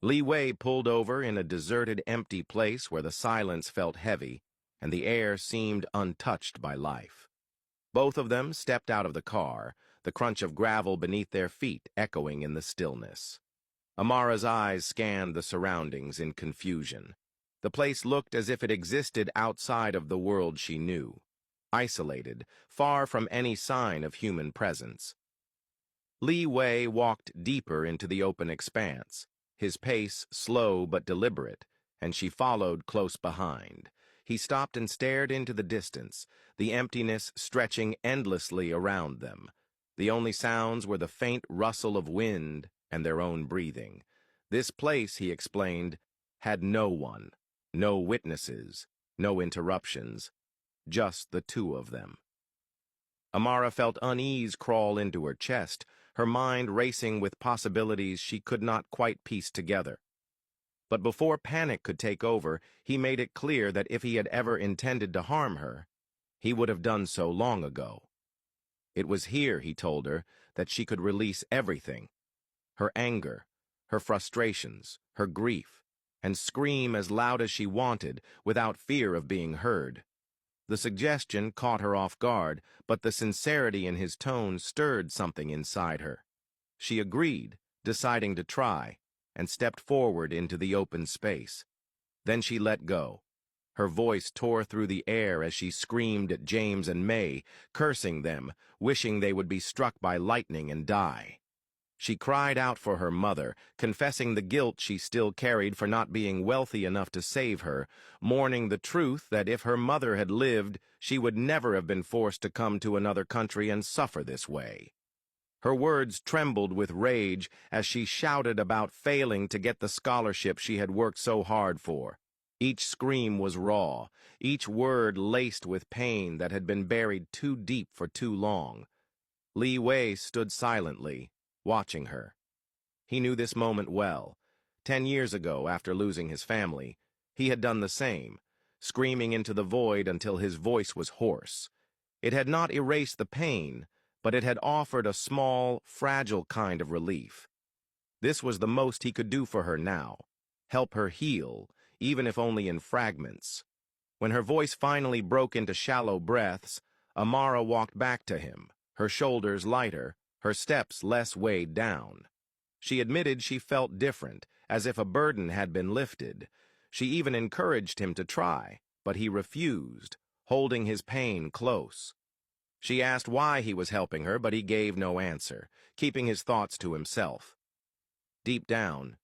Liwei pulled over in a deserted, empty place where the silence felt heavy and the air seemed untouched by life. Both of them stepped out of the car, the crunch of gravel beneath their feet echoing in the stillness. Amara's eyes scanned the surroundings in confusion. The place looked as if it existed outside of the world she knew, isolated, far from any sign of human presence. Liwei walked deeper into the open expanse, his pace slow but deliberate, and she followed close behind. He stopped and stared into the distance, the emptiness stretching endlessly around them. The only sounds were the faint rustle of wind and their own breathing. This place, he explained, had no one, no witnesses, no interruptions, just the two of them. Amara felt unease crawl into her chest, her mind racing with possibilities she could not quite piece together. But before panic could take over, he made it clear that if he had ever intended to harm her, he would have done so long ago. It was here, he told her, that she could release everything, her anger, her frustrations, her grief, and scream as loud as she wanted without fear of being heard. The suggestion caught her off guard, but the sincerity in his tone stirred something inside her. She agreed, deciding to try, and stepped forward into the open space. Then she let go. Her voice tore through the air as she screamed at James and May, cursing them, wishing they would be struck by lightning and die. She cried out for her mother, confessing the guilt she still carried for not being wealthy enough to save her, mourning the truth that if her mother had lived, she would never have been forced to come to another country and suffer this way. Her words trembled with rage as she shouted about failing to get the scholarship she had worked so hard for. Each scream was raw, each word laced with pain that had been buried too deep for too long. Liwei stood silently, watching her. He knew this moment well. 10 years ago, after losing his family, he had done the same, screaming into the void until his voice was hoarse. It had not erased the pain, but it had offered a small, fragile kind of relief. This was the most he could do for her now, help her heal, even if only in fragments. When her voice finally broke into shallow breaths, Amara walked back to him, her shoulders lighter, her steps less weighed down. She admitted she felt different, as if a burden had been lifted. She even encouraged him to try, but he refused, holding his pain close. She asked why he was helping her, but he gave no answer, keeping his thoughts to himself. Deep down,